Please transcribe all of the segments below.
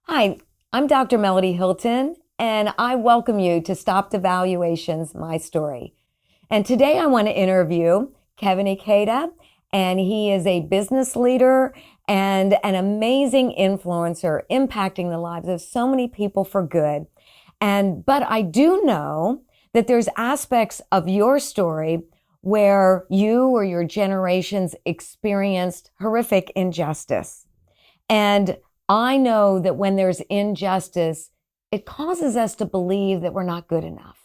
Hi, I'm Dr. Melody Hilton, and I welcome you to Stop Devaluation's My Story. And today I want to interview Kevin Ikeda, and he is a business leader and an amazing influencer impacting the lives of so many people for good. But I do know that there's aspects of your story where you or your generations experienced horrific injustice. And I know that when there's injustice, it causes us to believe that we're not good enough.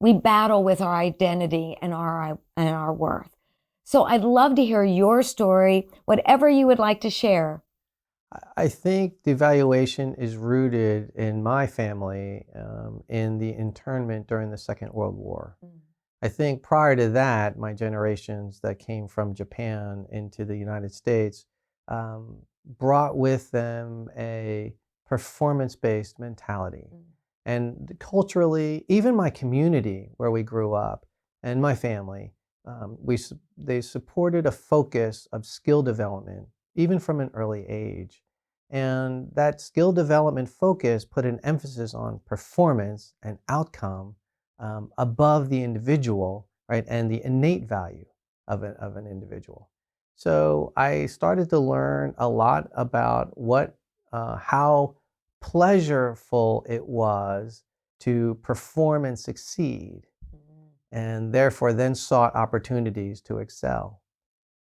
We battle with our identity and our worth. So I'd love to hear your story, whatever you would like to share. I think devaluation is rooted in my family in the internment during the Second World War. I think prior to that, my generations that came from Japan into the United States brought with them a performance-based mentality. And culturally, even my community where we grew up and my family, they supported a focus of skill development, even from an early age. And that skill development focus put an emphasis on performance and outcome above the individual, right, and the innate value of an individual. So I started to learn a lot about how pleasurable it was to perform and succeed, and therefore then sought opportunities to excel.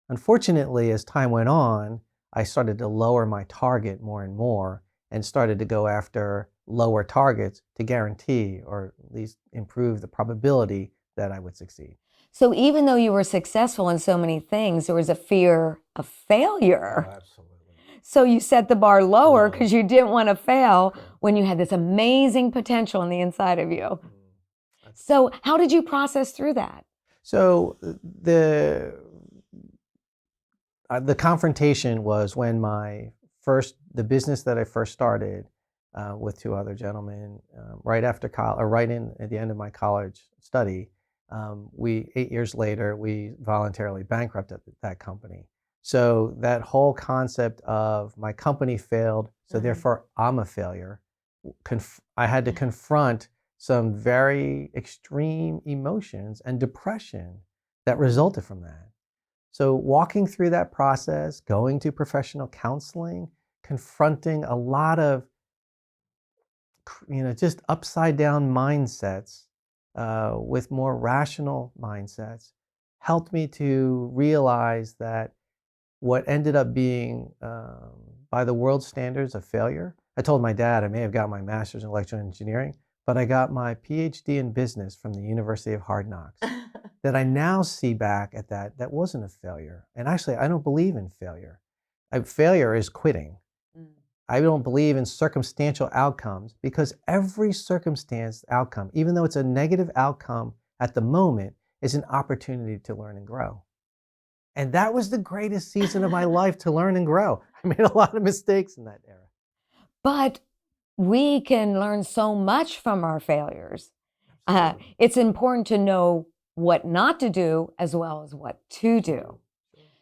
Unfortunately, as time went on, I started to lower my target more and more and started to go after lower targets to guarantee or at least improve the probability that I would succeed. So even though you were successful in so many things, there was a fear of Oh, failure. absolutely. So you set the bar lower Low. because you didn't want to fail Correct. when you had this amazing potential on the inside of you. That's So how did you process through that? so the confrontation was when the business that I first started with two other gentlemen right after college, or right in at the end of my college study. 8 years later, we voluntarily bankrupted that company. So that whole concept of my company failed, so therefore I'm a failure. I had to confront some very extreme emotions and depression that resulted from that. So walking through that process, going to professional counseling, confronting a lot of, just upside down mindsets with more rational mindsets helped me to realize that what ended up being, by the world standards, a failure. I told my dad I may have got my master's in electrical engineering, but I got my PhD in business from the University of Hard Knocks. That I now see back at that wasn't a failure. And actually, I don't believe in failure. Failure is quitting. I don't believe in circumstantial outcomes because every circumstance outcome, even though it's a negative outcome at the moment, is an opportunity to learn and grow. And that was the greatest season of my life to learn and grow. I made a lot of mistakes in that era. But we can learn so much from our failures. Absolutely. It's important to know what not to do as well as what to do.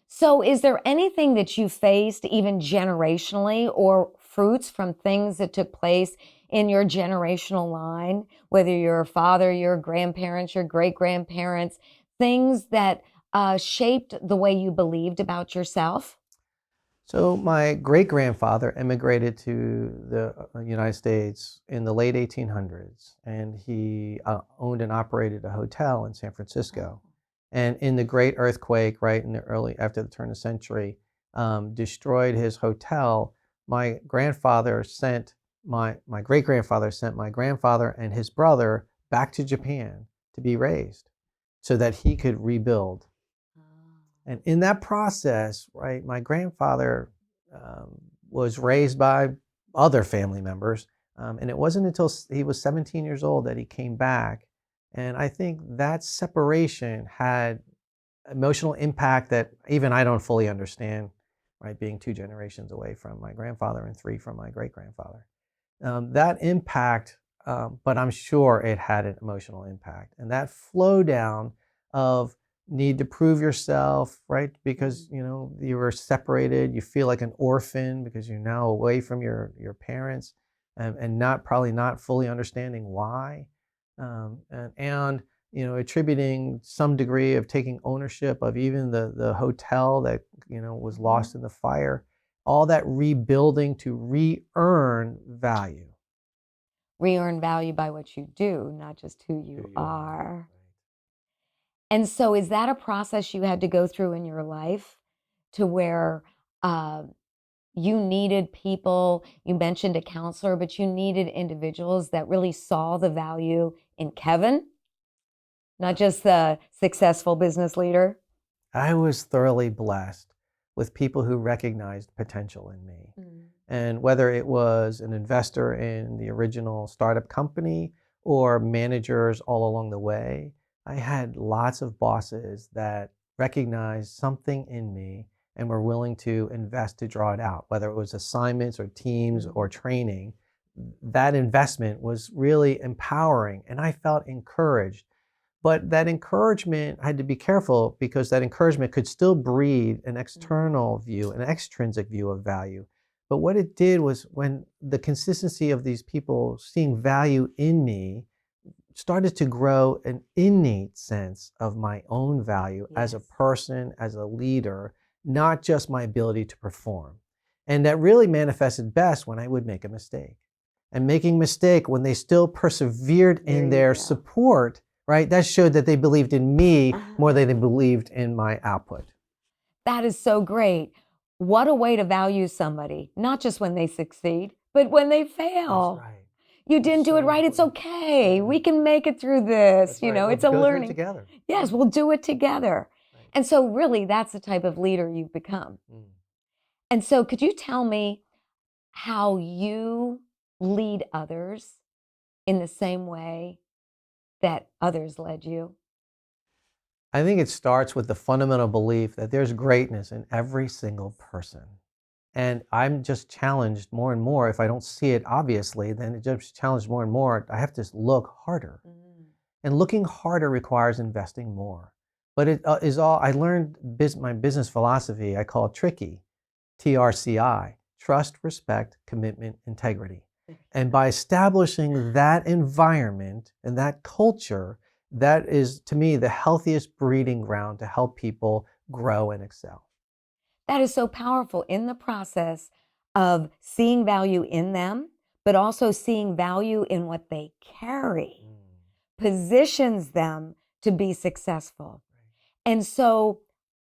So, is there anything that you faced, even generationally, or fruits from things that took place in your generational line, whether your father, your grandparents, your great grandparents, things that shaped the way you believed about yourself? So my great grandfather immigrated to the United States in the late 1800s, and he owned and operated a hotel in San Francisco. And in the Great Earthquake, right in the early after the turn of the century, destroyed his hotel. My grandfather sent my great grandfather sent my grandfather and his brother back to Japan to be raised, so that he could rebuild. And in that process, right, my grandfather was raised by other family members. And it wasn't until he was 17 years old that he came back. And I think that separation had emotional impact that even I don't fully understand, right, being two generations away from my grandfather and three from my great grandfather. That impact, but I'm sure it had an emotional impact. And that flow down of need to prove yourself, right? Because you were separated, you feel like an orphan because you're now away from your parents, and probably not fully understanding why, and attributing some degree of taking ownership of even the hotel that was lost in the fire. All that rebuilding to re-earn value. Re-earn value by what you do, not just who you Who you are. Right. And so is that a process you had to go through in your life to where you needed people, you mentioned a counselor, but you needed individuals that really saw the value in Kevin, not just the successful business leader? I was thoroughly blessed with people who recognized potential in me. And whether it was an investor in the original startup company or managers all along the way, I had lots of bosses that recognized something in me and were willing to invest to draw it out, whether it was assignments or teams or training. That investment was really empowering, and I felt encouraged. But that encouragement, I had to be careful because that encouragement could still breed an external view, an extrinsic view of value. But what it did was, when the consistency of these people seeing value in me started to grow an innate sense of my own value as a person, as a leader, not just my ability to perform. And that really manifested best when I would make a mistake. And making mistake when they still persevered in their support, right? That showed that they believed in me more than they believed in my output. That is so great. What a way to value somebody, not just when they succeed, but when they fail. That's right. You didn't do it right. It's okay. We can make it through this. It's a learning. Together. Yes, we'll do it together. Right. And so really that's the type of leader you've become. And so could you tell me how you lead others in the same way that others led you? I think it starts with the fundamental belief that there's greatness in every single person. And I'm just challenged more and more. If I don't see it obviously, then it just challenged more and more. I have to look harder. And looking harder requires investing more. But it is all, I learned my business philosophy, I call it tricky, TRCI, trust, respect, commitment, integrity. And by establishing that environment and that culture, that is, to me, the healthiest breeding ground to help people grow and excel. That is so powerful in the process of seeing value in them, but also seeing value in what they carry, positions them to be successful. And so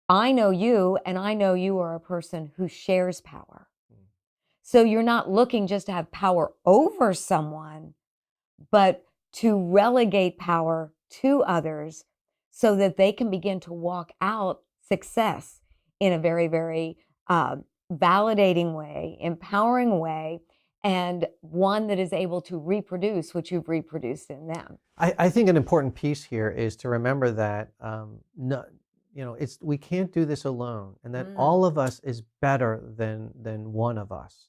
I know you, and I know you are a person who shares power. So you're not looking just to have power over someone, but to relegate power to others so that they can begin to walk out success in a very, very validating way, empowering way, and one that is able to reproduce what you've reproduced in them. I think an important piece here is to remember that we can't do this alone, and that all of us is better than one of us.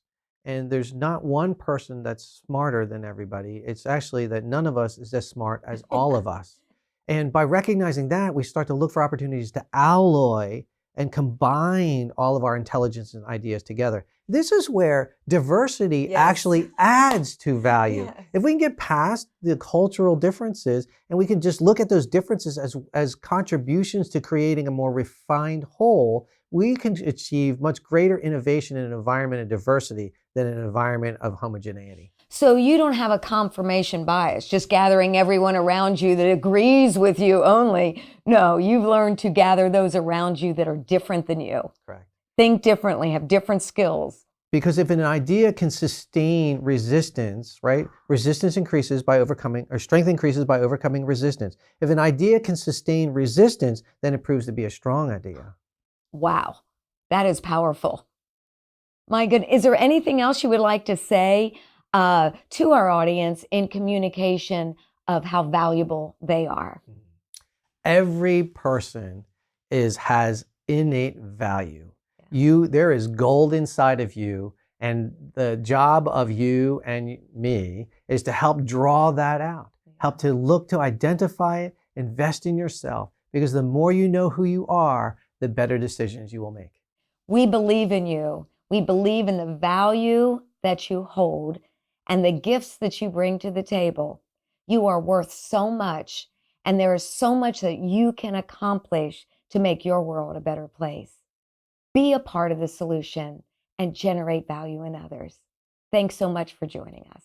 And there's not one person that's smarter than everybody. It's actually that none of us is as smart as all of us. And by recognizing that, we start to look for opportunities to alloy and combine all of our intelligence and ideas together. This is where diversity actually adds to value. If we can get past the cultural differences and we can just look at those differences as contributions to creating a more refined whole, we can achieve much greater innovation in an environment of diversity than an environment of homogeneity. So you don't have a confirmation bias, just gathering everyone around you that agrees with you only. No, you've learned to gather those around you that are different than you. Correct. Think differently, have different skills. Because if an idea can sustain resistance, right? Resistance increases by overcoming, or strength increases by overcoming resistance. If an idea can sustain resistance, then it proves to be a strong idea. Wow, that is powerful. My goodness, is there anything else you would like to say to our audience in communication of how valuable they are? Every person has innate value. There is gold inside of you, and the job of you and me is to help draw that out, help to look to identify it, invest in yourself, because the more you know who you are, the better decisions you will make. We believe in you. We believe in the value that you hold and the gifts that you bring to the table. You are worth so much, and there is so much that you can accomplish to make your world a better place. Be a part of the solution and generate value in others. Thanks so much for joining us.